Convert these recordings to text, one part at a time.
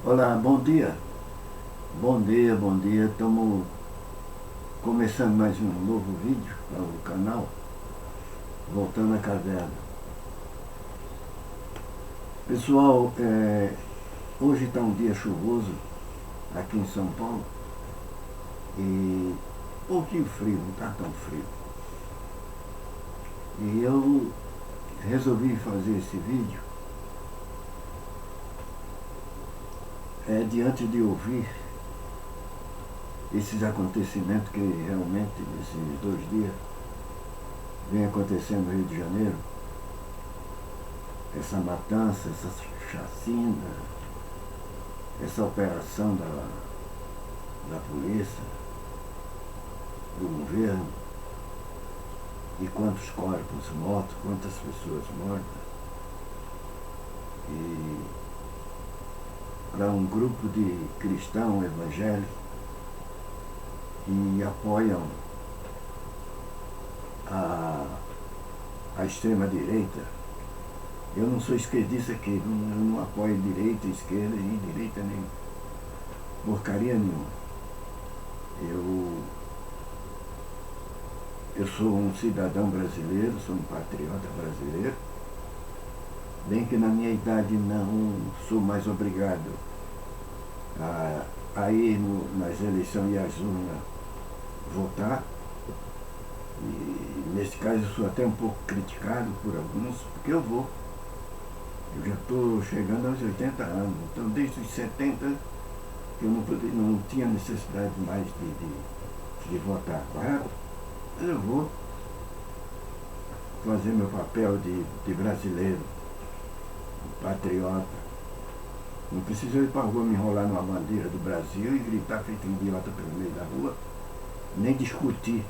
Olá, bom dia. Bom dia, bom dia. Estamos começando mais um novo vídeo para o canal, Voltando à Caverna. Pessoal, hoje está um dia chuvoso aqui em São Paulo e um pouquinho frio, não está tão frio. E eu resolvi fazer esse vídeo diante de ouvir esses acontecimentos que realmente nesses 2 dias vem acontecendo no Rio de Janeiro, essa matança, essa chacina, essa operação da polícia, do governo, e quantos corpos mortos, quantas pessoas mortas. E para um grupo de cristãos evangélicos que apoiam a extrema-direita. Eu não sou esquerdista aqui, eu não apoio direita, esquerda e direita nem porcaria nenhuma. Eu sou um cidadão brasileiro, sou um patriota brasileiro, bem que na minha idade não sou mais obrigado a ir nas eleições e às urnas votar. E nesse caso eu sou até um pouco criticado por alguns, porque eu vou. Eu já estou chegando aos 80 anos, então desde os 70 que eu não tinha necessidade mais de votar, correto? Mas eu vou fazer meu papel de brasileiro, de patriota. Não preciso ir para a rua me enrolar numa bandeira do Brasil e gritar feito idiota pelo meio da rua, nem discutir,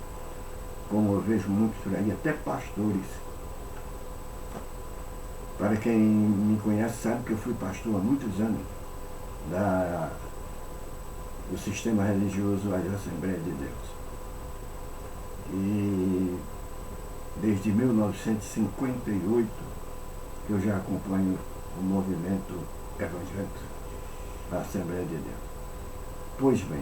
como eu vejo muitos por aí, até pastores. Para quem me conhece sabe que eu fui pastor há muitos anos do sistema religioso da Assembleia de Deus. E desde 1958 que eu já acompanho o movimento evangélico da Assembleia de Deus. Pois bem,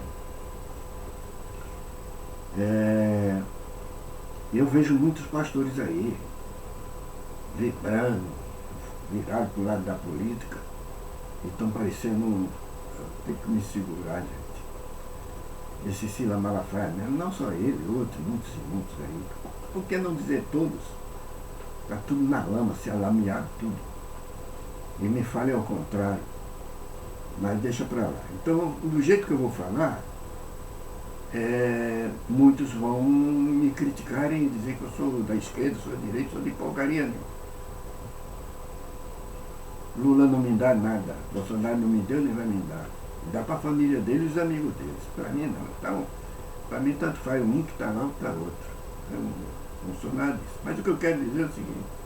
eu vejo muitos pastores aí vibrando, virados para o lado da política, e estão parecendo, tem que me segurar, gente. Esse Sila Malafaia mesmo, não só ele, outros, muitos e muitos aí. Por que não dizer todos? Está tudo na lama, se alameado tudo. E me fale ao contrário, mas deixa para lá. Então, do jeito que eu vou falar, muitos vão me criticarem e dizer que eu sou da esquerda, sou da direita, sou de porcaria nenhuma. Lula não me dá nada, Bolsonaro não me deu nem vai me dar. Dá para a família dele e os amigos deles. Para mim não. Então, para mim tanto faz um que está lá ou está outro. Eu não sou nada disso. Mas o que eu quero dizer é o seguinte: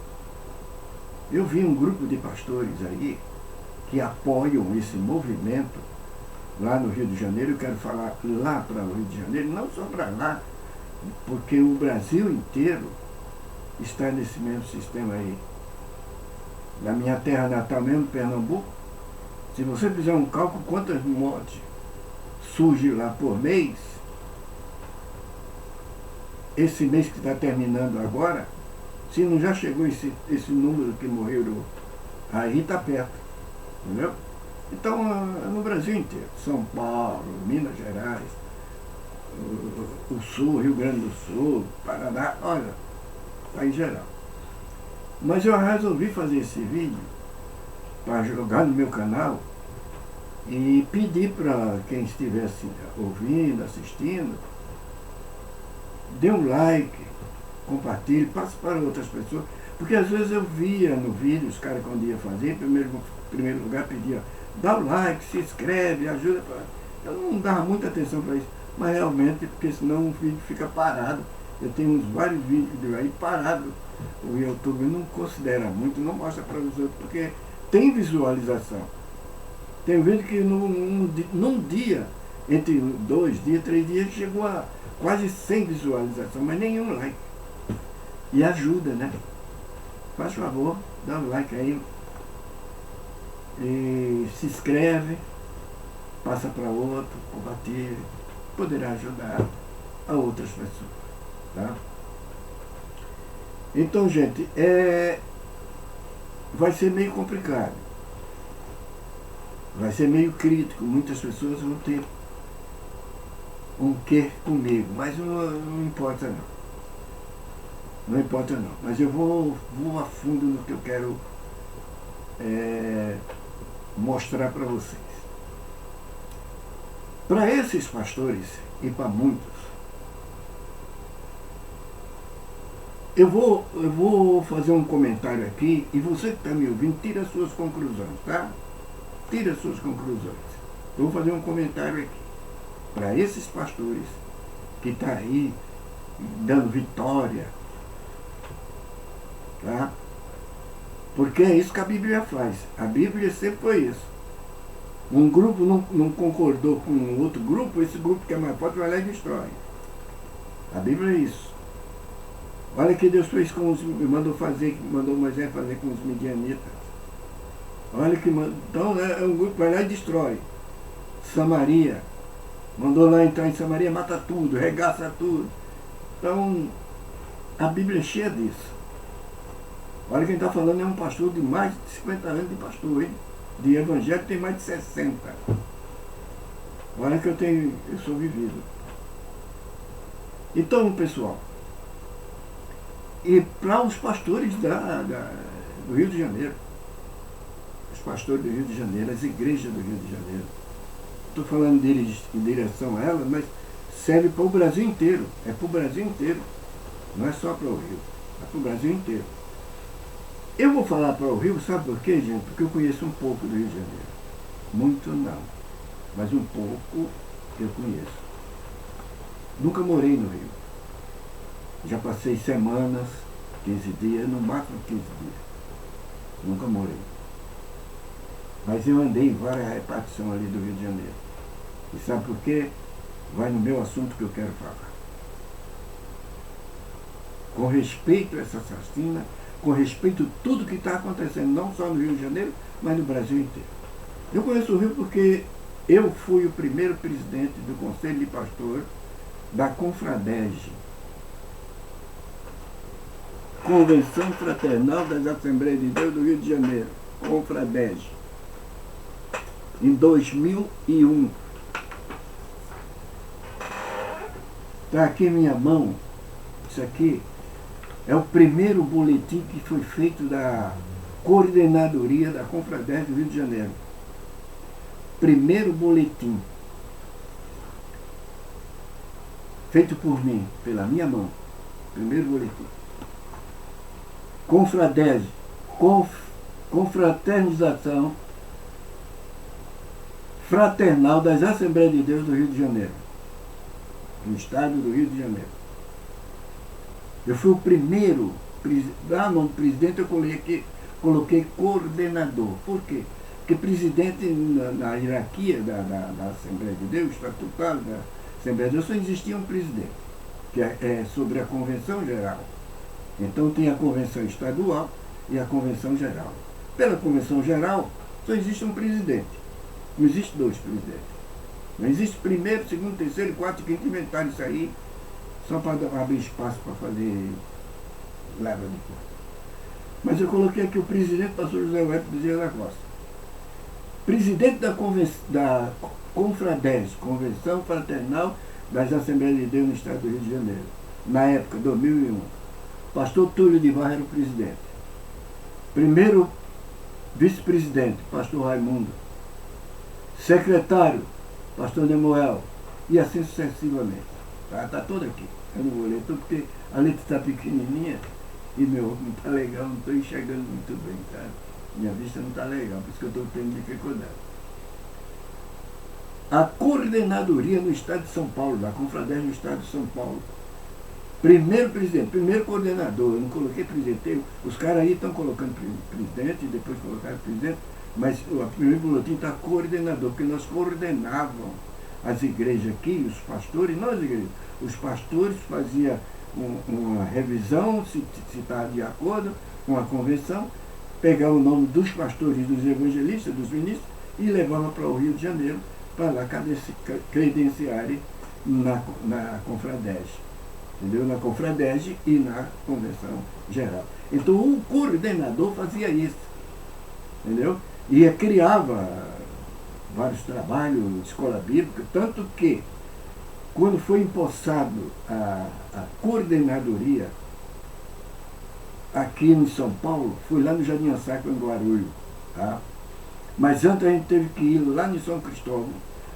eu vi um grupo de pastores aí que apoiam esse movimento lá no Rio de Janeiro. Eu quero falar lá para o Rio de Janeiro, não só para lá, porque o Brasil inteiro está nesse mesmo sistema aí. Na minha terra natal mesmo, Pernambuco, se você fizer um cálculo quantas mortes surgem lá por mês, esse mês que está terminando agora, se não já chegou esse número que morreram, aí está perto, entendeu? Então, no Brasil inteiro, São Paulo, Minas Gerais, o Sul, Rio Grande do Sul, Paraná, olha, está em geral. Mas eu resolvi fazer esse vídeo para jogar no meu canal e pedir para quem estivesse ouvindo, assistindo, dê um like, compartilhe, passe para outras pessoas, porque às vezes eu via no vídeo os caras quando iam fazer, em primeiro lugar pedia, dá o like, se inscreve, ajuda. Eu não dava muita atenção para isso, mas realmente, porque senão o vídeo fica parado. Eu tenho uns vários vídeos aí parados. O YouTube não considera muito, não mostra para os outros, porque tem visualização. Tem vídeo que num dia, entre 2 dias, 3 dias, chegou a quase 100 visualizações, mas nenhum like. E ajuda, né? Faz favor, dá um like aí. E se inscreve, passa para outro, compartilha, poderá ajudar a outras pessoas. Tá? Então, gente, vai ser meio complicado. Vai ser meio crítico. Muitas pessoas vão ter um quê comigo, mas não importa não. Não importa não. Mas eu vou a fundo no que eu quero mostrar para vocês. Para esses pastores e para muitos, eu vou fazer um comentário aqui e você que está me ouvindo, tira as suas conclusões, tá? Tira as suas conclusões. Eu vou fazer um comentário aqui. Para esses pastores que estão aí dando vitória, tá? Porque é isso que a Bíblia faz. A Bíblia sempre foi isso. Um grupo não concordou com um outro grupo, esse grupo que é mais forte vai lá e destrói. A Bíblia é isso. Olha que Deus fez mandou Moisés fazer com os midianitas. Olha que então um grupo vai lá e destrói. Samaria. Mandou lá entrar em Samaria, mata tudo, regaça tudo. Então, a Bíblia é cheia disso. Olha, quem está falando é um pastor de mais de 50 anos de pastor, hein? De evangelho tem mais de 60. Olha que eu sou vivido. Então, pessoal, e para os pastores do Rio de Janeiro, os pastores do Rio de Janeiro, as igrejas do Rio de Janeiro, estou falando deles em direção a elas, mas serve para o Brasil inteiro. É para o Brasil inteiro. Não é só para o Rio. É para o Brasil inteiro. Eu vou falar para o Rio, sabe por quê, gente? Porque eu conheço um pouco do Rio de Janeiro. Muito não. Mas um pouco eu conheço. Nunca morei no Rio. Já passei semanas, 15 dias, no máximo 15 dias. Nunca morei. Mas eu andei em várias repartições ali do Rio de Janeiro. E sabe por quê? Vai no meu assunto que eu quero falar. Com respeito a essa assassina, com respeito a tudo que está acontecendo, não só no Rio de Janeiro, mas no Brasil inteiro. Eu conheço o Rio porque eu fui o primeiro presidente do Conselho de Pastor da Confradege, Convenção Fraternal das Assembleias de Deus do Rio de Janeiro, Confradege, em 2001. Está aqui em minha mão, isso aqui é o primeiro boletim que foi feito da coordenadoria da Confradege do Rio de Janeiro. Primeiro boletim. Feito por mim, pela minha mão. Primeiro boletim. Confradege. Confraternização Fraternal das Assembleias de Deus do Rio de Janeiro. Do estado do Rio de Janeiro. Eu fui o primeiro, lá no presidente eu coloquei coordenador. Por quê? Porque presidente na hierarquia da Assembleia de Deus, estatutário da Assembleia de Deus, só existia um presidente, que é sobre a Convenção Geral. Então tem a Convenção Estadual e a Convenção Geral. Pela Convenção Geral, só existe um presidente. Não existe dois presidentes. Não existe primeiro, segundo, terceiro, quarto e quinto, inventaram isso aí só para abrir espaço para fazer leva de coisa. Mas eu coloquei aqui o presidente, pastor José Web Bezerra da Costa. Presidente da Confradege, Convenção Fraternal das Assembleias de Deus no Estado do Rio de Janeiro. Na época, 2001. Pastor Túlio de Barra era o presidente. Primeiro vice-presidente, pastor Raimundo. Secretário, pastor Nemoel. E assim sucessivamente. Está todo aqui. Eu não vou ler tudo porque a letra está pequenininha e meu óculos não está legal, não estou enxergando muito bem, tá? Minha vista não está legal, por isso que eu estou tendo dificuldade. A coordenadoria no estado de São Paulo, da Confradege no estado de São Paulo. Primeiro presidente, primeiro coordenador, eu não coloquei presidente, os caras aí estão colocando presidente, depois colocaram presidente, mas o primeiro boletim está coordenador, porque nós coordenávamos as igrejas aqui, os pastores, não as igrejas, os pastores faziam uma revisão, se está de acordo com a convenção, pegar o nome dos pastores, dos evangelistas, dos ministros, e levava para o Rio de Janeiro para lá credenciarem na Confradege. Entendeu? Na Confradege e na Convenção Geral. Então o coordenador fazia isso. Entendeu? E criava vários trabalhos de escola bíblica, tanto que quando foi empossado a coordenadoria aqui em São Paulo, foi lá no Jardim Assaco, em Guarulhos. Tá? Mas antes a gente teve que ir lá em São Cristóvão,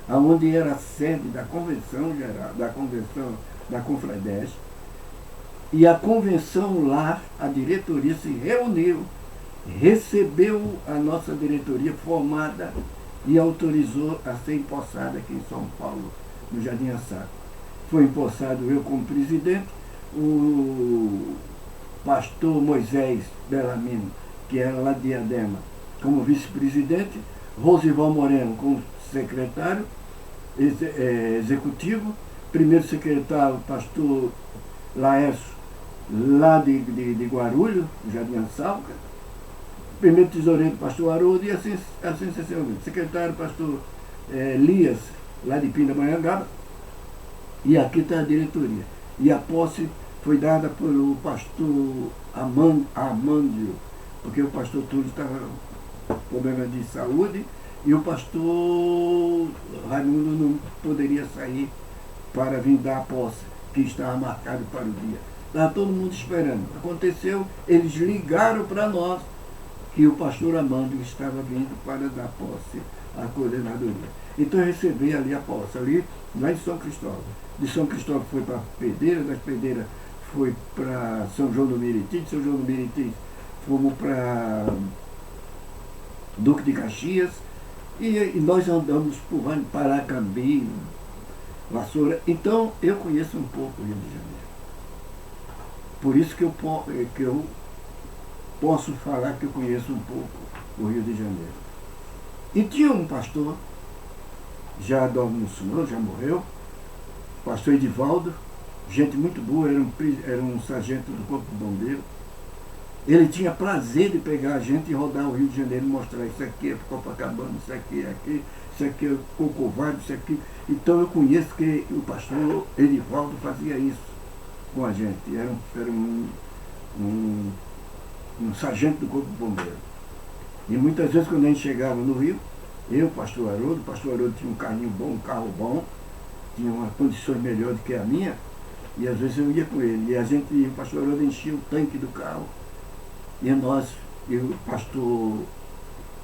onde era a sede da Convenção Geral, da Convenção da Confradege, e a convenção lá, a diretoria se reuniu, recebeu a nossa diretoria formada e autorizou a ser empossada aqui em São Paulo, no Jardim Assaco. Foi empossado eu como presidente, o pastor Moisés Bellamino, que era lá de Diadema, como vice-presidente, Rosival Moreno como secretário executivo, primeiro secretário, pastor Laércio, lá de Guarulhos, Jardim Assaco, primeiro tesoureiro, pastor Haroldo, e assim sucessivamente. Secretário, pastor Elias, lá de Pindamonhangaba, e aqui está a diretoria. E a posse foi dada pelo pastor Amândio, porque o pastor Túlio estava com problema de saúde, e o pastor Raimundo não poderia sair para vir dar a posse, que estava marcado para o dia. Estava todo mundo esperando. Aconteceu, eles ligaram para nós que o pastor Amândio estava vindo para dar posse à coordenadoria. Então eu recebi ali a posse, ali lá em São Cristóvão. De São Cristóvão foi para Pedreira, das Pedreiras foi para São João do Meriti, de São João do Meriti fomos para Duque de Caxias, e nós andamos por Paracambi, Vassoura. Então eu conheço um pouco o Rio de Janeiro. Por isso que eu posso falar que eu conheço um pouco o Rio de Janeiro. E tinha um pastor, já dorme no Senhor, já morreu, pastor Edivaldo, gente muito boa, era um sargento do Corpo de Bombeiro. Ele tinha prazer de pegar a gente e rodar o Rio de Janeiro e mostrar: isso aqui é Copacabana, isso aqui é aqui, isso aqui é Corcovado, isso aqui. Então eu conheço que o pastor Edivaldo fazia isso com a gente. Era um sargento do Corpo de Bombeiro. E muitas vezes quando a gente chegava no Rio, eu, o pastor Haroldo tinha um carrinho bom, um carro bom, tinha uma condições melhores do que a minha, e às vezes eu ia com ele. E o pastor Haroldo enchia o tanque do carro, e o pastor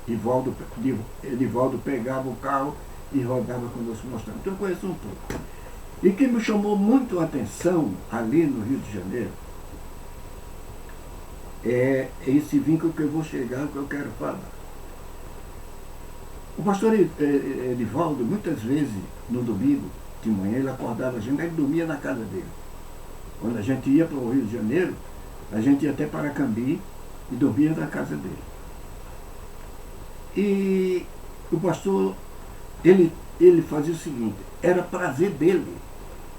Edivaldo pegava o carro e rodava conosco mostrando. Então eu conheço um pouco. E que me chamou muito a atenção ali no Rio de Janeiro é esse vínculo que eu vou chegar, que eu quero falar. O pastor Edivaldo, muitas vezes, no domingo de manhã, ele acordava a gente, ele dormia na casa dele. Quando a gente ia para o Rio de Janeiro, a gente ia até Paracambi e dormia na casa dele. E o pastor, ele fazia o seguinte: era prazer dele.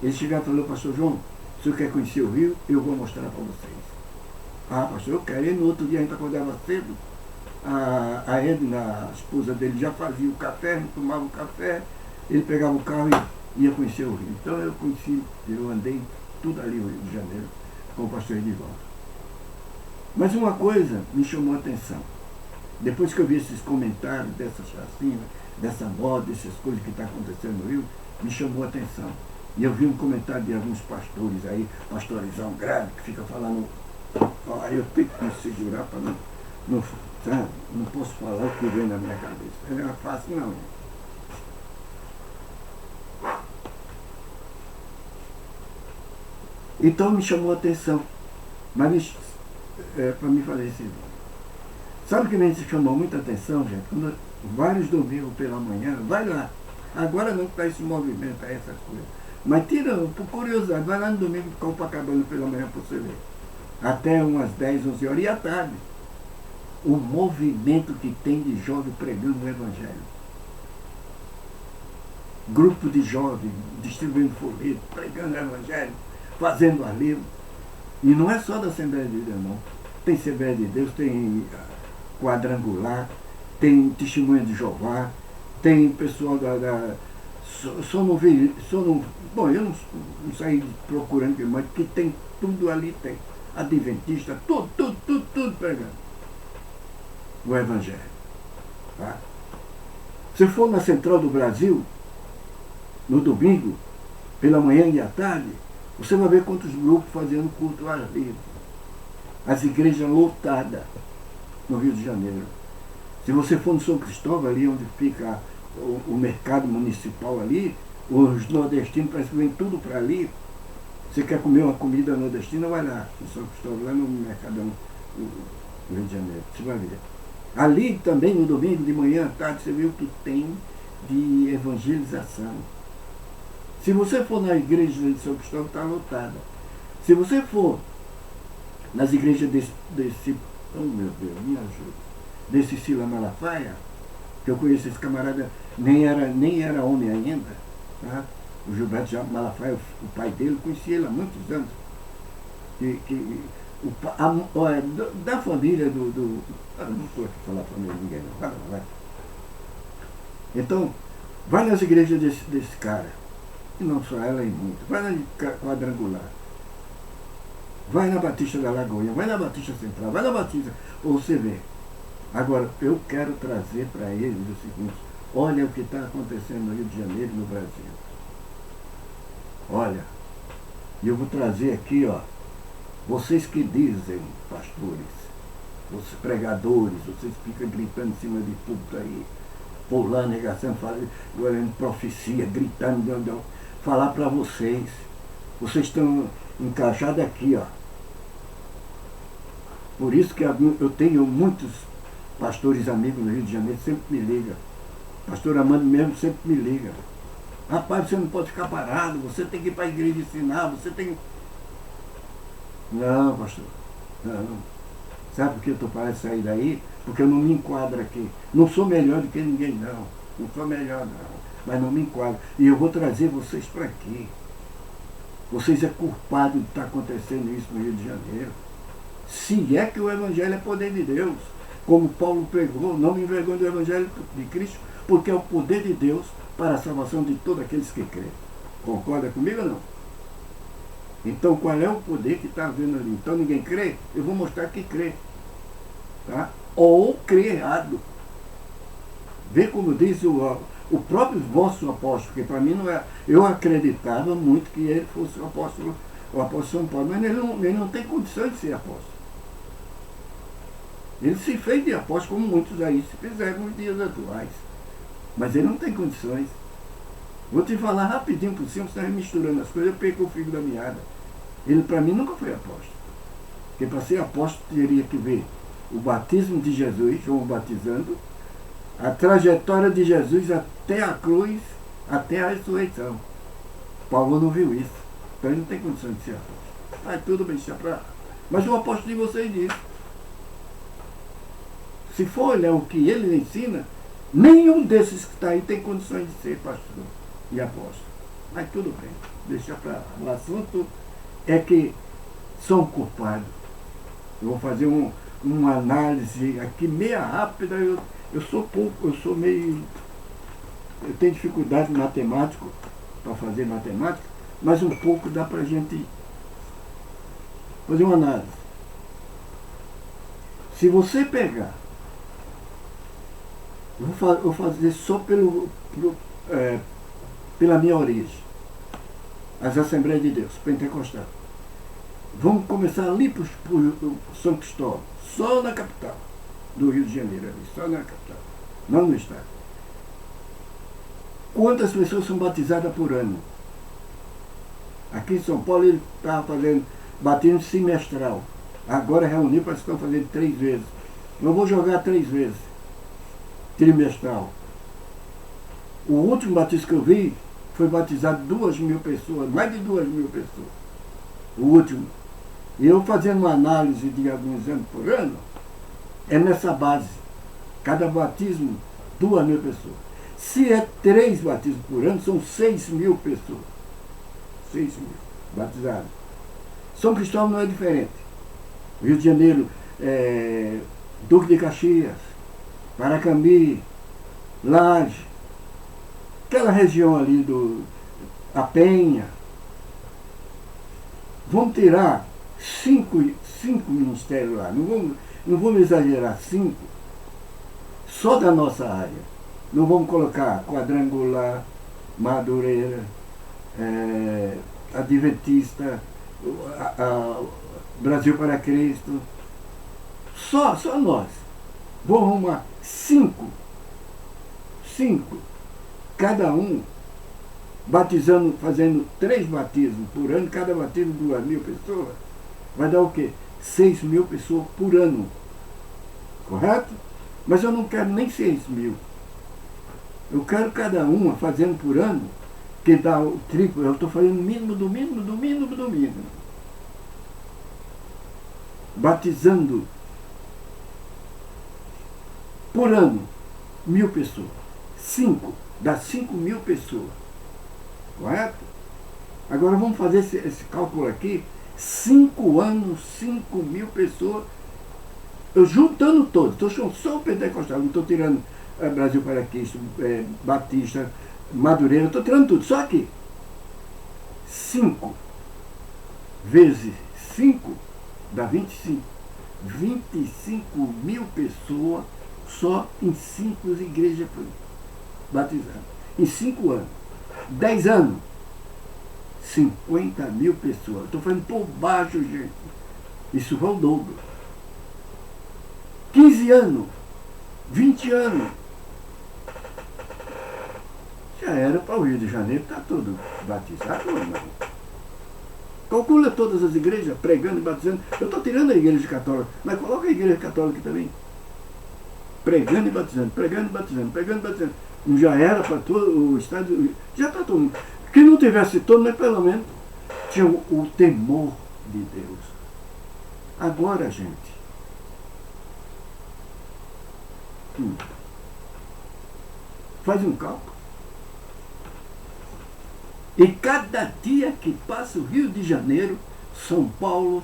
Ele chegava e falou: pastor João, se o senhor quer conhecer o Rio, eu vou mostrar para vocês. Ah, pastor, eu quero. E no outro dia a gente acordava cedo, a Edna, a esposa dele, já fazia o café, a gente tomava o café, ele pegava o carro e ia conhecer o Rio. Então eu andei tudo ali no Rio de Janeiro com o pastor Edivaldo. Mas uma coisa me chamou a atenção. Depois que eu vi esses comentários dessa chacina, dessa moda, essas coisas que estão acontecendo no Rio, me chamou a atenção. E eu vi um comentário de alguns pastores aí, pastorizão grave, que fica falando. Aí eu tenho que me segurar para não posso falar o que vem na minha cabeça. Não é fácil não. Então me chamou a atenção. Mas para mim fazer esse vídeo. Sabe o que me chamou muita atenção, gente? Quando vários domingos pela manhã, vai lá. Agora não está esse movimento, essas coisas. Mas tira, por curiosidade, vai lá no domingo de Copacabana pela manhã para você ver. Até umas 10, 11 horas, e à tarde. O movimento que tem de jovem pregando o Evangelho. Grupo de jovens distribuindo folheto, pregando o Evangelho, fazendo alívio. E não é só da Assembleia de Deus, não. Tem Assembleia de Deus, tem Quadrangular, tem Testemunha de Jeová, tem pessoal Bom, eu não saí procurando, mas que tem tudo ali, tem. Adventista, tudo pregando o Evangelho. Tá? Se for na Central do Brasil, no domingo, pela manhã e à tarde, você vai ver quantos grupos fazendo culto ao ar livre. As igrejas lotadas no Rio de Janeiro. Se você for no São Cristóvão, ali onde fica o mercado municipal ali, os nordestinos parece que vêm tudo para ali. Você quer comer uma comida nordestina, vai lá, no São Cristóvão, lá no Mercadão do Rio de Janeiro, você vai ver. Ali também, no domingo, de manhã à tarde, você vê o que tem de evangelização. Se você for na igreja de São Cristóvão, está lotada. Se você for nas igrejas oh meu Deus, me ajuda, desse Sila Malafaia, que eu conheço esse camarada, nem era homem ainda, tá? O Gilberto Malafaia, o pai dele, conhecia ele há muitos anos. Da família do não estou aqui falar família de ninguém, não. Vai. Então, vai nas igrejas desse cara, e não só ela e muito, vai na Quadrangular, vai na Batista da Lagoinha, vai na Batista Central, vai na Batista, ou você vê. Agora, eu quero trazer para eles o seguinte: olha o que está acontecendo no Rio de Janeiro e no Brasil. Olha, e eu vou trazer aqui, ó, vocês que dizem, pastores, os pregadores, vocês ficam gritando em cima de tudo aí, pulando, regaçando, falando profecia, gritando, falar para vocês estão encaixados aqui, ó. Por isso que eu tenho muitos pastores amigos no Rio de Janeiro, sempre me ligam. Pastor Amando mesmo sempre me liga. Rapaz, você não pode ficar parado, você tem que ir para a igreja ensinar, você tem... Não, pastor, não. Sabe por que eu estou parado de sair daí? Porque eu não me enquadro aqui. Não sou melhor do que ninguém, não. Não sou melhor, não. Mas não me enquadro. E eu vou trazer vocês para aqui. Vocês é culpado de estar acontecendo isso no Rio de Janeiro. Se é que o Evangelho é poder de Deus. Como Paulo pregou, não me envergonhe do Evangelho de Cristo, porque é o poder de Deus para a salvação de todos aqueles que creem. Concorda comigo ou não? Então qual é o poder que está havendo ali? Então ninguém crê? Eu vou mostrar que crê. Tá? Ou crê errado. Vê como diz o próprio vosso apóstolo, porque para mim não é. Eu acreditava muito que ele fosse o apóstolo São Paulo, mas ele não tem condições de ser apóstolo. Ele se fez de apóstolo, como muitos aí se fizeram nos dias atuais. Mas ele não tem condições. Vou te falar rapidinho por cima, você está misturando as coisas, eu perco o fio da meada. Ele para mim nunca foi apóstolo. Porque para ser apóstolo teria que ver o batismo de Jesus, João batizando, a trajetória de Jesus até a cruz, até a ressurreição. Paulo não viu isso. Então ele não tem condições de ser apóstolo. Aí tudo bem, deixa para lá. Mas o apóstolo de vocês diz. Se for olhar o que ele ensina, nenhum desses que está aí tem condições de ser pastor e apóstolo. Mas tudo bem, deixa para lá. O assunto é que são culpados. Eu vou fazer uma análise aqui meia rápida. Eu sou meio... Eu tenho dificuldade em matemática, para fazer matemática, mas um pouco dá para a gente fazer uma análise. Se você pegar, eu vou fazer só pela minha origem, as Assembleias de Deus, Pentecostal. Vamos começar ali para São Cristóvão, só na capital do Rio de Janeiro, ali, só na capital, não no estado. Quantas pessoas são batizadas por ano? Aqui em São Paulo ele estava fazendo batismo semestral. Agora reuniu, parece que estão fazendo 3 vezes. Eu vou jogar 3 vezes. Trimestral. O último batismo que eu vi foi batizado 2.000 pessoas, mais de 2.000 pessoas. O último. E eu fazendo uma análise de alguns anos por ano, é nessa base. Cada batismo, 2.000 pessoas. Se é 3 batismos por ano, são 6.000 pessoas. 6.000 batizados. São Cristóvão não é diferente. Rio de Janeiro, Duque de Caxias, Paracambi, Laje, aquela região ali a Penha. Vamos tirar cinco ministérios lá. Não vamos exagerar, 5 só da nossa área. Não vamos colocar Quadrangular, Madureira, Adventista, Brasil para Cristo. Só nós. Vou arrumar 5, cada um batizando, fazendo 3 batismos por ano, cada batismo 2.000 pessoas, vai dar o quê? 6.000 pessoas por ano. Correto? Mas eu não quero nem 6.000. Eu quero cada uma fazendo por ano, que dá o triplo. Eu estou fazendo o mínimo do mínimo do mínimo do mínimo. Batizando por ano 1.000 pessoas. 5, dá 5.000 pessoas. Correto? Agora vamos fazer esse cálculo aqui. 5 anos, 5.000 pessoas. Eu juntando todos. Estou só o pentecostal, não estou tirando Brasil para Cristo, Batista, Madureira, estou tirando tudo. Só que 5 vezes 5 dá 25. 25.000 pessoas só em 5 igrejas batizadas. Em 5 anos. 10 anos, 50.000 pessoas. Estou falando por baixo, gente. Isso foi o dobro. 15 anos, 20 anos. Já era para o Rio de Janeiro, está todo batizado ou não? Calcula todas as igrejas, pregando e batizando. Eu estou tirando a igreja católica, mas coloca a igreja católica também. Pregando e batizando, pregando e batizando, pregando e batizando. Não já era para todo o estado, já está todo mundo. Que não tivesse todo, mas pelo menos tinha o temor de Deus. Agora, gente, faz um cálculo. E cada dia que passa o Rio de Janeiro, São Paulo,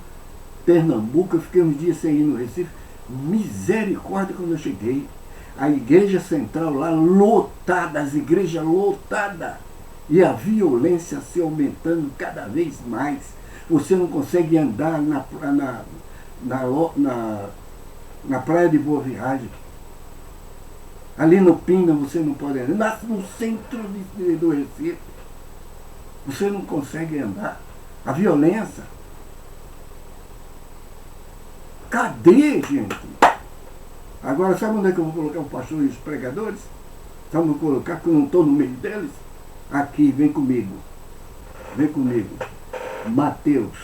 Pernambuco, eu fiquei uns dias sem ir no Recife, misericórdia quando eu cheguei. A igreja central lá lotada, as igrejas lotadas. E a violência se aumentando cada vez mais. Você não consegue andar na praia de Boa Viagem. Ali no Pina você não pode andar. No centro do Recife você não consegue andar. A violência. Cadê, gente? Agora, sabe onde é que eu vou colocar o pastor e os pregadores? Sabe onde eu vou colocar, que eu não estou no meio deles? Aqui, vem comigo. Vem comigo. Mateus.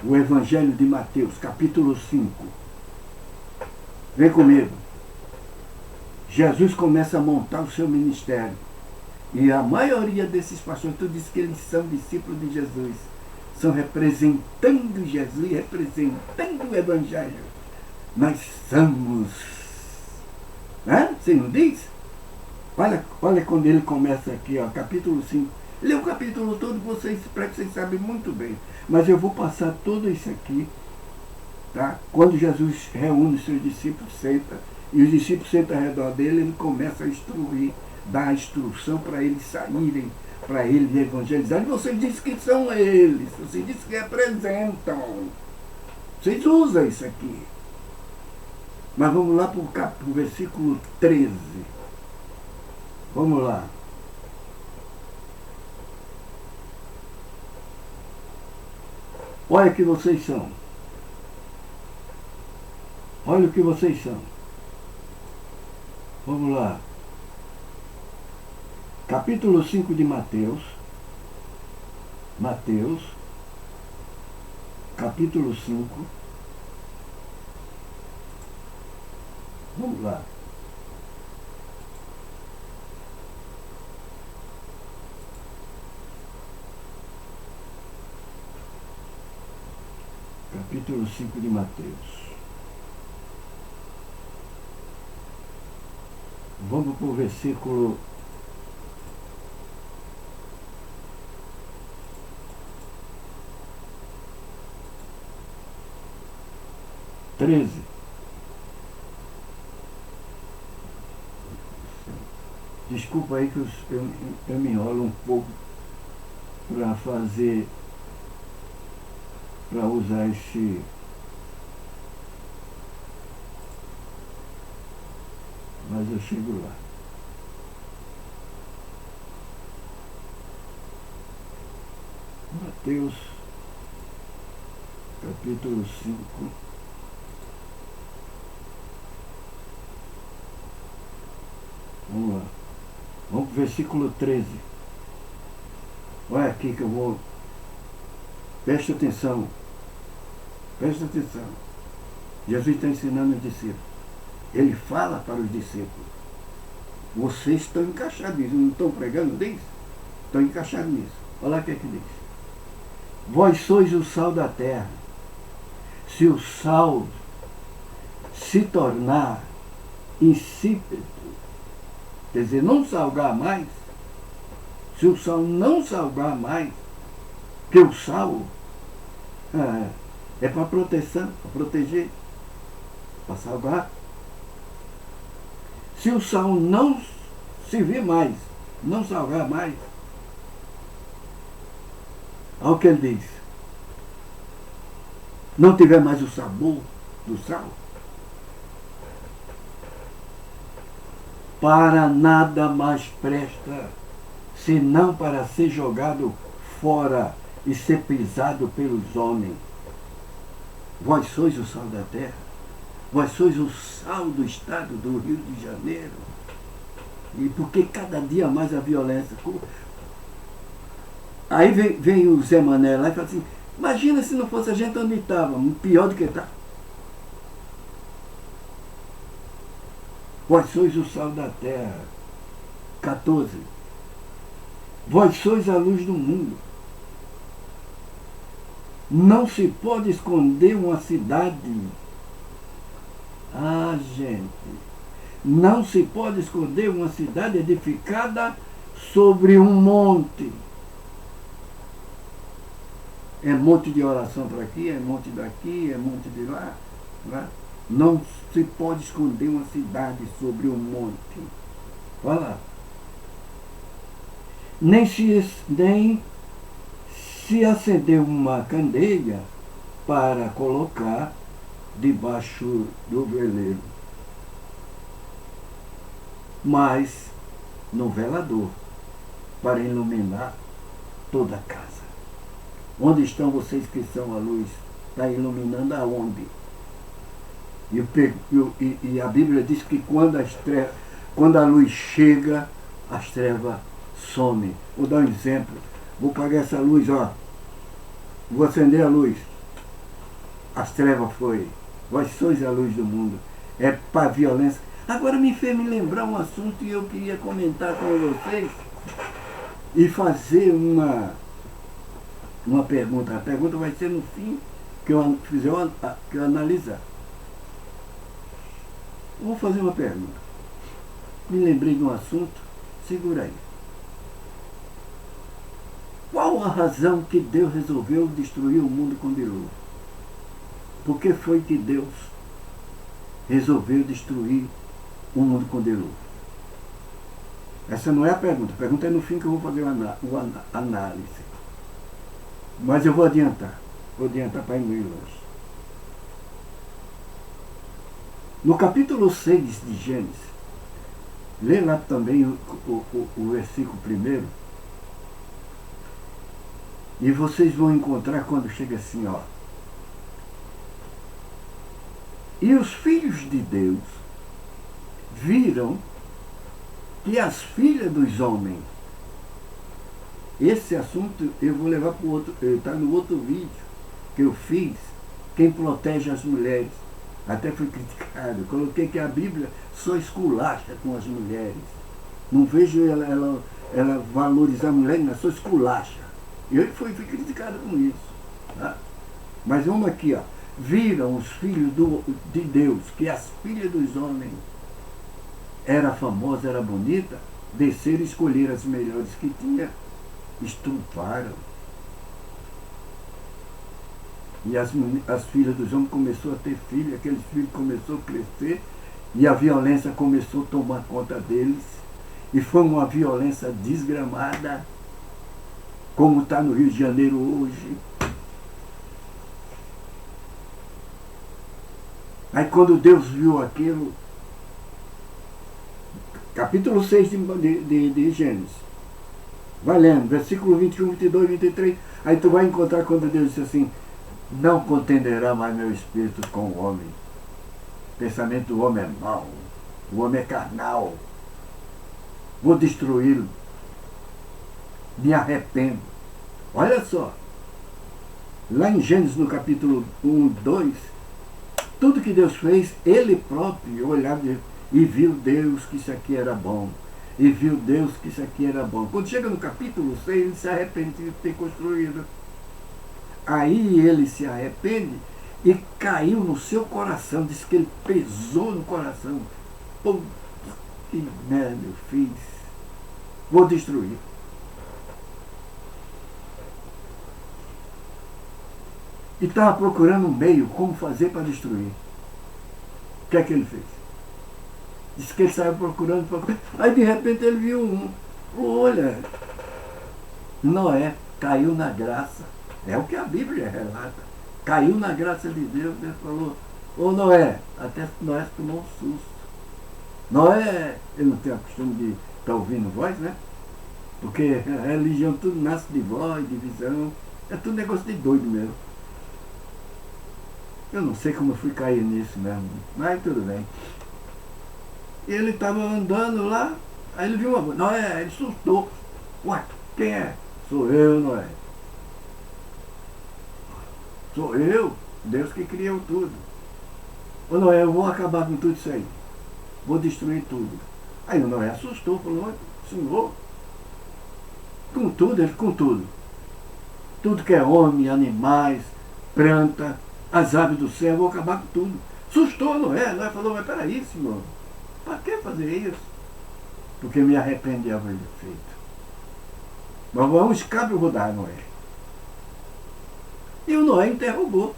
O Evangelho de Mateus, capítulo 5. Vem comigo. Jesus começa a montar o seu ministério. E a maioria desses pastores, tu disse que eles são discípulos de Jesus. São representando Jesus, representando o Evangelho. Nós somos. Né? Você não diz? Olha quando ele começa aqui, ó, capítulo 5. Lê o capítulo todo, vocês sabem muito bem. Mas eu vou passar tudo isso aqui, tá? Quando Jesus reúne os seus discípulos, senta, e os discípulos sentam ao redor dele, ele começa a instruir, dá a instrução para eles saírem, para eles evangelizarem. Vocês dizem que são eles, vocês dizem que representam. Vocês usam isso aqui. Mas vamos lá para o versículo 13. Vamos lá. Olha o que vocês são. Olha o que vocês são. Vamos lá. Capítulo 5 de Mateus. Mateus. Capítulo 5. Vamos lá. Capítulo 5 de Mateus. Vamos para o versículo 13. Desculpa aí que eu me enrolo um pouco para fazer, para usar esse. Mas eu chego lá. Mateus, capítulo 5. Vamos lá. Vamos para o versículo 13. Olha aqui que eu vou. Presta atenção. Presta atenção. Jesus está ensinando os discípulos. Ele fala para os discípulos. Vocês estão encaixados nisso. Não estão pregando nisso? Estão encaixados nisso. Olha lá o que é que diz. Vós sois o sal da terra. Se o sal se tornar insípido, quer dizer, não salgar mais, se o sal não salgar mais, que o sal é para proteção, para proteger, para salgar. Se o sal não servir mais, não salgar mais, olha o que ele diz, não tiver mais o sabor do sal, para nada mais presta, senão para ser jogado fora e ser pisado pelos homens. Vós sois o sal da terra, vós sois o sal do estado do Rio de Janeiro. E porque cada dia mais a violência. Aí vem o Zé Mané lá e fala assim, imagina se não fosse a gente onde estava, pior do que está. Vós sois o sal da terra. 14. Vós sois a luz do mundo. Não se pode esconder uma cidade. Ah, gente. Não se pode esconder uma cidade edificada sobre um monte. É monte de oração para aqui, é monte daqui, é monte de lá. Né? Não se pode esconder uma cidade sobre um monte. Olha lá. Nem se acender uma candeia para colocar debaixo do veleiro, mas no velador, para iluminar toda a casa. Onde estão vocês que são a luz? Está iluminando aonde? E a Bíblia diz que quando a luz chega, as trevas somem. Vou dar um exemplo. Vou apagar essa luz, ó. Vou acender a luz. As trevas foi. Vós sois a luz do mundo. É para a violência. Agora me fez me lembrar um assunto e eu queria comentar com vocês e fazer uma pergunta. A pergunta vai ser no fim que eu analisar. Vou fazer uma pergunta. Me lembrei de um assunto, segura aí. Qual a razão que Deus resolveu destruir o mundo com dilúvio? Por que foi que Deus resolveu destruir o mundo com dilúvio? Essa não é a pergunta é no fim que eu vou fazer uma análise. Mas eu vou adiantar para ir muito longe. No capítulo 6 de Gênesis, lê lá também o versículo 1, e vocês vão encontrar quando chega assim, ó. E os filhos de Deus viram que as filhas dos homens, esse assunto eu vou levar para o outro, está no outro vídeo que eu fiz, quem protege as mulheres. Até fui criticado. Coloquei que a Bíblia só esculacha com as mulheres. Não vejo ela valorizar a mulher, não, só esculacha. E eu fui criticado com isso. Tá? Mas vamos aqui, ó. Viram os filhos de Deus, que as filhas dos homens era famosa, era bonita, desceram e escolheram as melhores que tinha, estuparam. E as filhas dos homens começaram a ter filhos, aqueles filhos começaram a crescer, e a violência começou a tomar conta deles, E foi uma violência desgramada, como está no Rio de Janeiro hoje. Aí quando Deus viu aquilo, capítulo 6 de Gênesis, vai lendo, versículo 21, 22, 23, aí tu vai encontrar quando Deus disse assim: não contenderá mais meu espírito com o homem. O pensamento do homem é mau, o homem é carnal, vou destruí-lo, me arrependo. Olha só, lá em Gênesis no capítulo 1, 2, tudo que Deus fez, Ele próprio olhava e viu Deus que isso aqui era bom. E viu Deus que isso aqui era bom. Quando chega no capítulo 6, ele se arrepende de ter construído. Aí ele se arrepende e caiu no seu coração. Diz que ele pesou no coração. Pô, que merda eu fiz. Vou destruir. E estava procurando um meio como fazer para destruir. O que é que ele fez? Diz que ele saiu procurando. Aí de repente ele viu um. Olha, Noé caiu na graça. É o que a Bíblia relata. Caiu na graça de Deus. Ele falou: ô Noé, até Noé tomou um susto. Noé, ele não tem o costume de estar ouvindo voz, né? Porque a religião tudo nasce de voz, de visão. É tudo negócio de doido mesmo. Eu não sei como eu fui cair nisso mesmo, mas tudo bem. E ele estava andando lá, aí ele viu uma voz. Noé, ele assustou. Ué, quem é? Sou eu, Noé. Sou eu, Deus que criou tudo. Ô Noé, eu vou acabar com tudo isso aí. Vou destruir tudo. Aí o Noé assustou, falou: Senhor, com tudo, ele com tudo. Tudo que é homem, animais, planta, as aves do céu, eu vou acabar com tudo. Assustou Noé. Noé falou: mas peraí, Senhor, para que fazer isso? Porque me arrependi de haver feito. Mas um escape eu vou dar a Noé. E o Noé interrogou: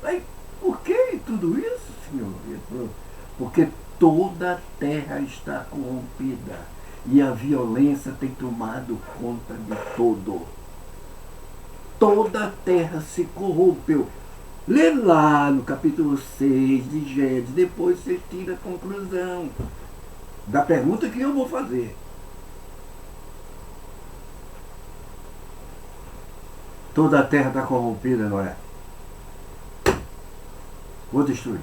aí, por que tudo isso, Senhor? Ele falou: porque toda a terra está corrompida e a violência tem tomado conta de todo. Toda a terra se corrompeu. Lê lá no capítulo 6 de Gênesis, depois você tira a conclusão da pergunta que eu vou fazer. Toda a terra está corrompida, não é? Vou destruir.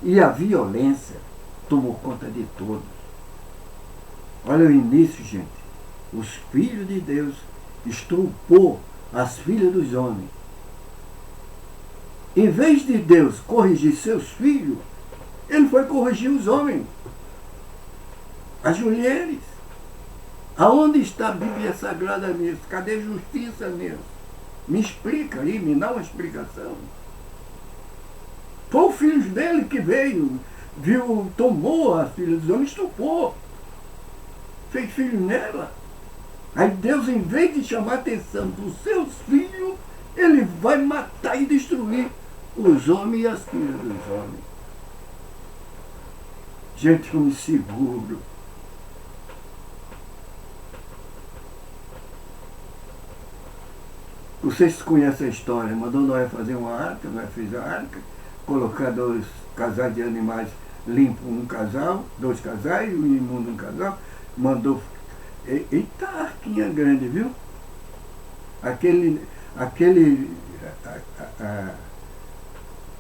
E a violência tomou conta de todos. Olha o início, gente. Os filhos de Deus estrupou as filhas dos homens. Em vez de Deus corrigir seus filhos, ele foi corrigir os homens, as mulheres. Aonde está a Bíblia Sagrada nisso? Cadê justiça nisso? Me explica aí, me dá uma explicação. Foi os filhos dele que veio, viu, tomou as filhas dos homens, estupou, fez filho nela. Aí Deus, em vez de chamar a atenção dos seus filhos, ele vai matar e destruir os homens e as filhas dos homens. Gente, eu me seguro. Vocês conhecem a história. Mandou Noé fazer uma arca, Noé fez a arca, colocar 2 casais de animais limpos, um casal, 2 casais, e o imundo um casal. Mandou. Eita, arquinha grande, viu?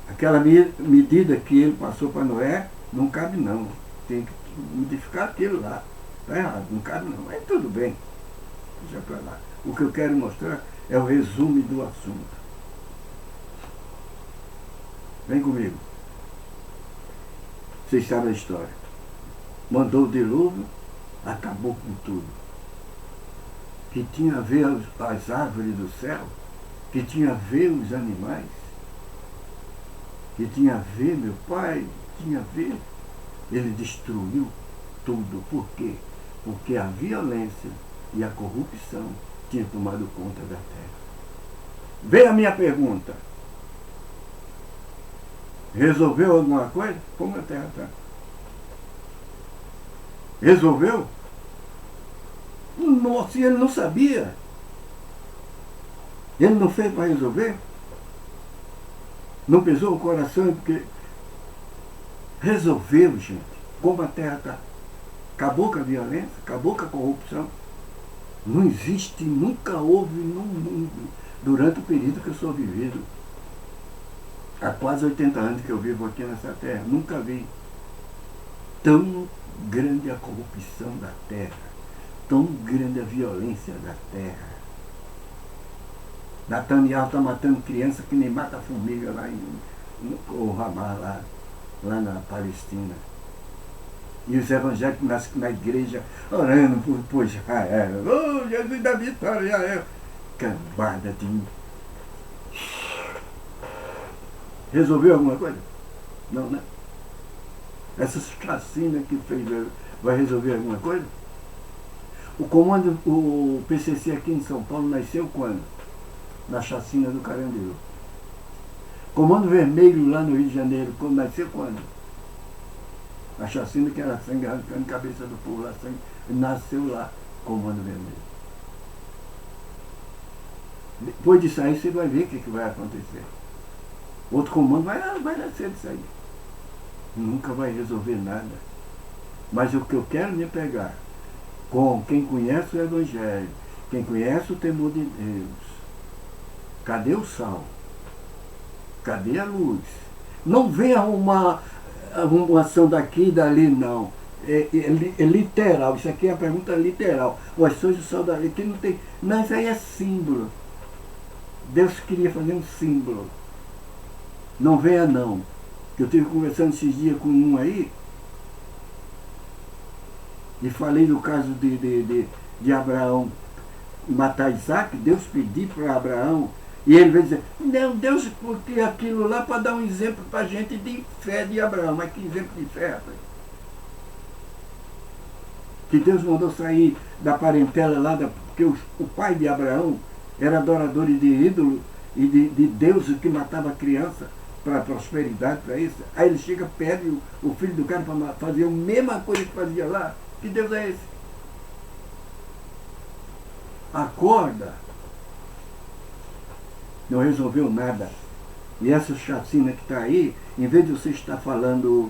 Aquela medida que ele passou para Noé, não cabe não. Tem que modificar aquilo lá. Está errado, não cabe não. Mas tudo bem. Deixa para lá. O que eu quero mostrar é o resumo do assunto. Vem comigo. Vocês sabem a história. Mandou o dilúvio, acabou com tudo. Que tinha a ver as árvores do céu, que tinha a ver os animais, que tinha a ver meu pai, tinha a ver. Ele destruiu tudo. Por quê? Porque a violência e a corrupção tinham tomado conta da terra. Vem a minha pergunta. Resolveu alguma coisa? Como a terra está? Resolveu? Nossa, ele não sabia. Ele não fez para resolver? Não pesou o coração porque resolveu, gente. Como a terra está. Acabou com a violência, acabou com a corrupção. Não existe, nunca houve no mundo, durante o período que eu sou vivido. Há quase 80 anos que eu vivo aqui nessa terra, nunca vi tão grande a corrupção da terra, tão grande a violência da terra. Netanyahu está matando criança que nem mata formiga lá no Ramá, lá na Palestina. E os evangélicos na igreja orando por Israel. Oh, Jesus da vitória, Israel. Cambada de... Resolveu alguma coisa? Não, né? Essa chacina que fez vai resolver alguma coisa? O PCC aqui em São Paulo nasceu quando? Na chacina do Carandiru. Comando Vermelho lá no Rio de Janeiro, nasceu quando? A chacina que era sangue arrancando cabeça do povo lá, sangue, nasceu lá, Comando Vermelho. Depois disso aí você vai ver o que vai acontecer. Outro comando vai nascer disso aí. Nunca vai resolver nada. Mas o que eu quero me pegar com quem conhece o Evangelho, quem conhece o temor de Deus. Cadê o sal? Cadê a luz? Não vem arrumar ação daqui e dali, não. É literal. Isso aqui é a pergunta literal. Vós sois o sal dali. Que não tem. Não, isso aí é símbolo. Deus queria fazer um símbolo. Não venha não. Eu estive conversando esses dias com um aí e falei do caso de Abraão matar Isaac. Deus pediu para Abraão e ele veio dizer, não, Deus porque aquilo lá para dar um exemplo para a gente de fé de Abraão. Mas que exemplo de fé, rapaz? Que Deus mandou sair da parentela lá, porque o pai de Abraão era adorador de ídolo e de deuses que matava a criança para prosperidade, para isso. Aí ele chega, pede o filho do cara para fazer a mesma coisa que fazia lá. Que Deus é esse? Acorda. Não resolveu nada. E essa chacina que está aí, em vez de você estar falando,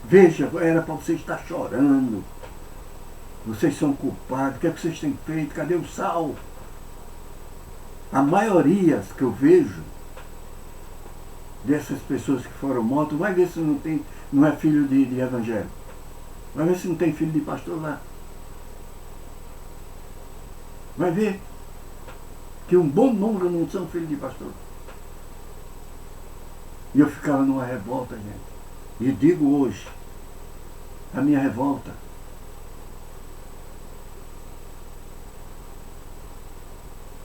veja, era para você estar chorando. Vocês são culpados, o que é que vocês têm feito? Cadê o sal? A maioria que eu vejo dessas pessoas que foram mortas, vai ver se não é filho de evangelho. Vai ver se não tem filho de pastor lá. Vai ver que um bom número não são filhos de pastor. E eu ficava numa revolta, gente. E digo hoje, a minha revolta.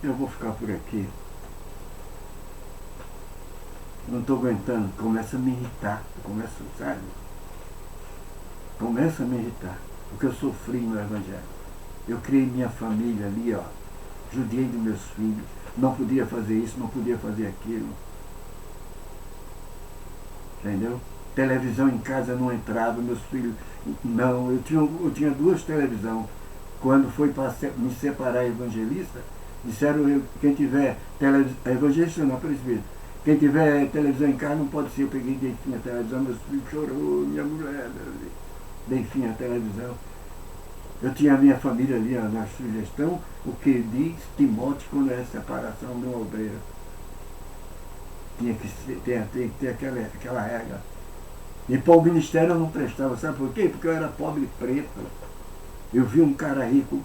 Eu vou ficar por aqui. Não estou aguentando. Começa a me irritar. Sabe? Começa a me irritar. Porque eu sofri no Evangelho. Eu criei minha família ali, ó. Judiei dos meus filhos. Não podia fazer isso, não podia fazer aquilo. Entendeu? Televisão em casa não entrava, meus filhos... Não, eu tinha 2 televisões. Quando foi para me separar evangelista, disseram, quem tiver televisão, evangelista não, presbítero, quem tiver televisão em casa não pode ser. Eu peguei, dei fim à televisão, meus filhos chorou, minha mulher, dei fim à televisão. Eu tinha a minha família ali na sugestão, o que diz Timóteo quando é a separação de um obreiro. Tinha que ter aquela regra. E para o ministério eu não prestava, sabe por quê? Porque eu era pobre preto. Eu vi um cara rico,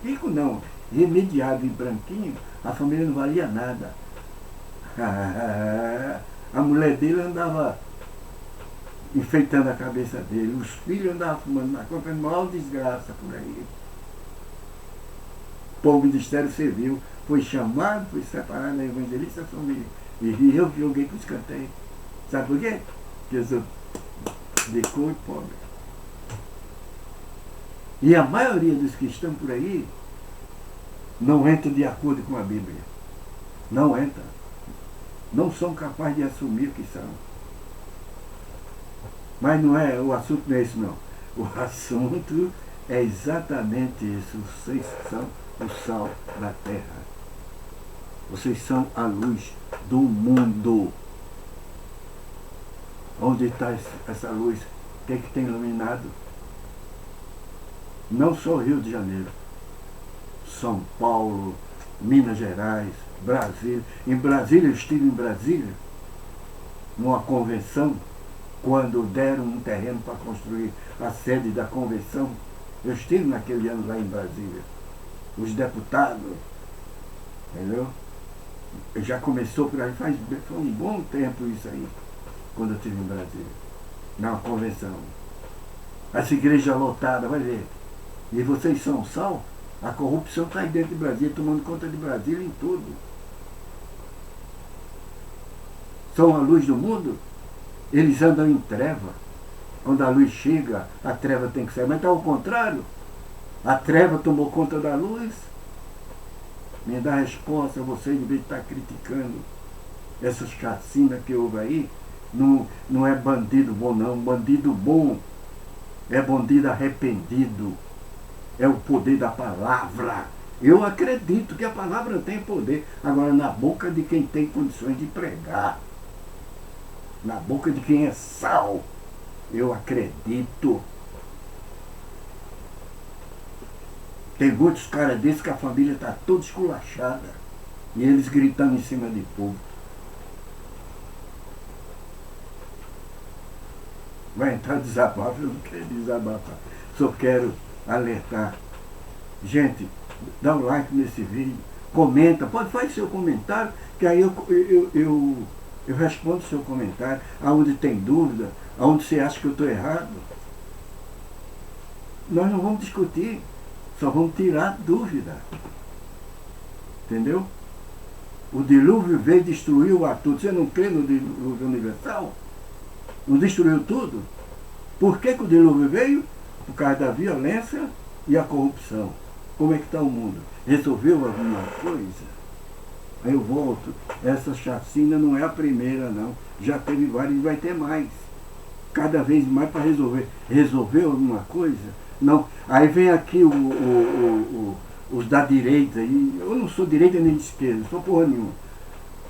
rico não, remediado e branquinho, a família não valia nada. A mulher dele andava enfeitando a cabeça dele, os filhos andavam fumando na copa, maior desgraça por aí. O ministério serviu, foi chamado, foi separado na evangelista família. E eu joguei para os escanteio. Sabe por quê? Porque eu sou de cor pobre. E a maioria dos que estão por aí não entra de acordo com a Bíblia. Não entra. Não são capazes de assumir o que são. Mas não é, o assunto não é isso não. O assunto é exatamente isso. Vocês são o sal da terra. Vocês são a luz do mundo. Onde está essa luz? O que é que tem iluminado? Não só o Rio de Janeiro. São Paulo, Minas Gerais, Brasília. Em Brasília, eu estive em Brasília, numa convenção, quando deram um terreno para construir a sede da convenção. Eu estive naquele ano lá em Brasília. Os deputados, entendeu? Já começou por aí, faz um bom tempo isso aí, quando eu estive em Brasília, na convenção. Essa igreja lotada, vai ver. E vocês são sal? A corrupção está aí dentro de Brasília, tomando conta de Brasília em tudo. São a luz do mundo? Eles andam em treva. Quando a luz chega, a treva tem que sair. Mas está ao contrário. A treva tomou conta da luz. Me dá a resposta, você de vez de estar criticando essas chacinas que houve aí. Não é bandido bom não. Bandido bom é bandido arrependido. É o poder da palavra. Eu acredito que a palavra tem poder. Agora, na boca de quem tem condições de pregar. Na boca de quem é sal. Eu acredito. Tem muitos caras desses que a família está toda esculachada. E eles gritando em cima de povo. Vai entrar desabafo, eu não quero desabafar. Só quero alertar. Gente, dá um like nesse vídeo. Comenta, pode fazer seu comentário, que aí eu respondo seu comentário. Aonde tem dúvida, aonde você acha que eu estou errado. Nós não vamos discutir, só vamos tirar dúvida. Entendeu? O dilúvio veio e destruiu a tudo. Você não crê no dilúvio universal? Não destruiu tudo? Por que o dilúvio veio? Por causa da violência e a corrupção. Como é que está o mundo? Resolveu alguma coisa? Aí eu volto. Essa chacina não é a primeira, não. Já teve várias e vai ter mais. Cada vez mais para resolver. Resolveu alguma coisa? Não. Aí vem aqui os da direita. E eu não sou direita nem de esquerda, não sou porra nenhuma.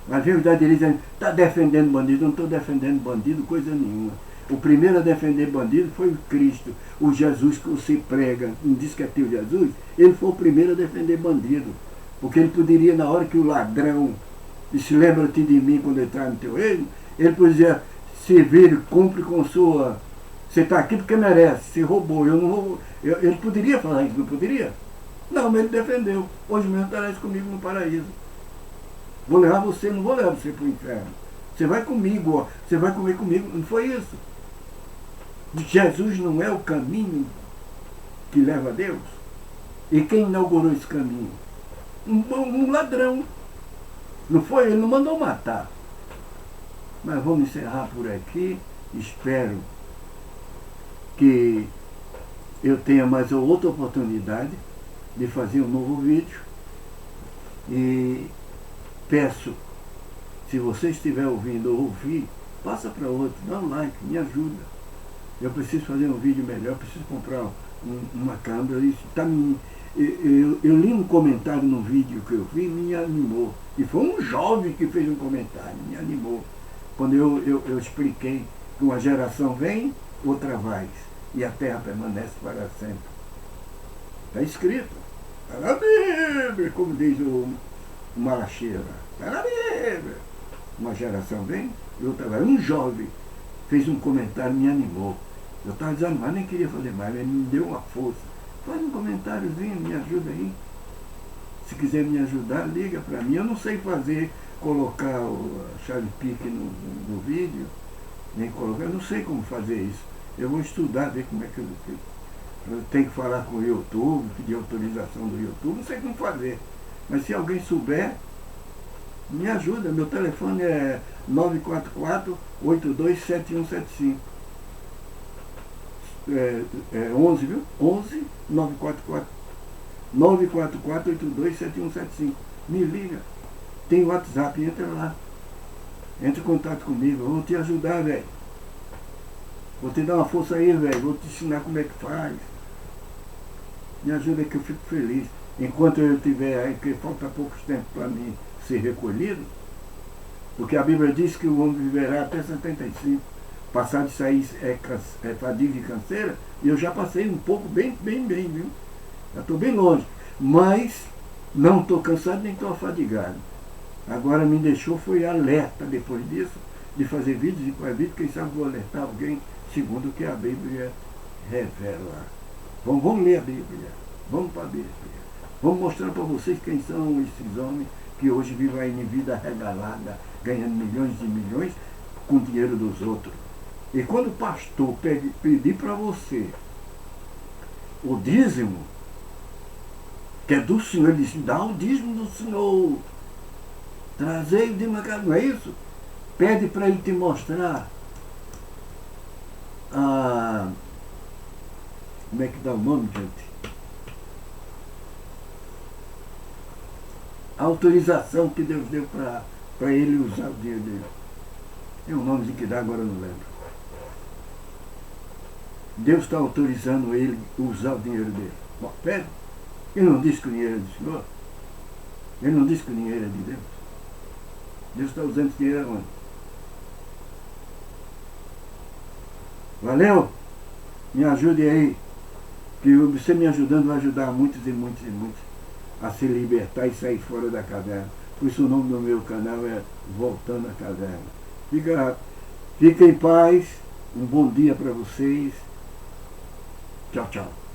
Mas vem os da direita dizendo, está defendendo bandido. Eu não estou defendendo bandido, coisa nenhuma. O primeiro a defender bandido foi o Cristo, o Jesus que você prega, não diz que é teu Jesus, ele foi o primeiro a defender bandido. Porque ele poderia, na hora que o ladrão, e se lembra-te de mim quando entrar no teu reino, ele podia se vir, cumpre com sua. Você está aqui porque merece, se roubou, eu não vou. Ele poderia falar isso, não poderia? Não, mas ele defendeu. Hoje mesmo estarás comigo no paraíso. Vou levar você, não vou levar você para o inferno. Você vai comigo, ó, você vai comer comigo. Não foi isso? Jesus não é o caminho que leva a Deus? E quem inaugurou esse caminho? Um ladrão. Não foi? Ele não mandou matar. Mas vamos encerrar por aqui. Espero que eu tenha mais outra oportunidade de fazer um novo vídeo. E peço, se você estiver ouvindo ou ouvir, passa para outro, dá um like, me ajuda. Eu preciso fazer um vídeo melhor, preciso comprar uma câmera. Isso tá eu li um comentário no vídeo que eu vi e me animou. E foi um jovem que fez um comentário, me animou. Quando eu expliquei que uma geração vem, outra vai. E a terra permanece para sempre. Está escrito. Está na Bíblia, como diz o Malacheira. Está na Bíblia. Uma geração vem e outra vai. Um jovem fez um comentário e me animou. Eu estava desanimado, nem queria fazer mais, ele me deu uma força. Faz um comentáriozinho, me ajuda aí. Se quiser me ajudar, liga para mim. Eu não sei fazer, colocar a chave pique no vídeo, nem colocar, eu não sei como fazer isso. Eu vou estudar, ver como é que eu fiz. Eu tenho que falar com o YouTube, pedir autorização do YouTube, não sei como fazer. Mas se alguém souber, me ajuda. Meu telefone é 944-827175. 11, viu? 11 944-827175. Me liga. Tem WhatsApp, entra lá. Entre em contato comigo. Eu vou te ajudar, velho. Vou te dar uma força aí, velho. Vou te ensinar como é que faz. Me ajuda que eu fico feliz. Enquanto eu tiver aí, que falta poucos tempos para mim ser recolhido, porque a Bíblia diz que o homem viverá até 75. Passar disso aí é fadiga e canseira, e eu já passei um pouco bem, viu? Já estou bem longe. Mas não estou cansado nem estou afadigado. Agora me deixou foi alerta depois disso, de fazer vídeos e para vídeo, quem sabe vou alertar alguém segundo o que a Bíblia revela. Vamos ler a Bíblia. Vamos para a Bíblia. Vamos mostrar para vocês quem são esses homens que hoje vivem aí em vida regalada, ganhando milhões de milhões com o dinheiro dos outros. E quando o pastor pedir para você o dízimo, que é do Senhor, ele disse, dá o dízimo do Senhor. Trazer o dízimo na casa, não é isso? Pede para ele te mostrar a... Como é que dá o nome, gente? A autorização que Deus deu para ele usar o dinheiro dele. É um nome que dá, agora eu não lembro. Deus está autorizando ele usar o dinheiro dele. Bom, pede. Ele não disse que o dinheiro é do Senhor. Ele não disse que o dinheiro é de Deus. Deus está usando esse dinheiro aonde? Valeu? Me ajude aí. Que você me ajudando vai ajudar muitos e muitos e muitos a se libertar e sair fora da caverna. Por isso o nome do meu canal é Voltando à Caverna. Fica em paz. Um bom dia para vocês. Tchau, tchau.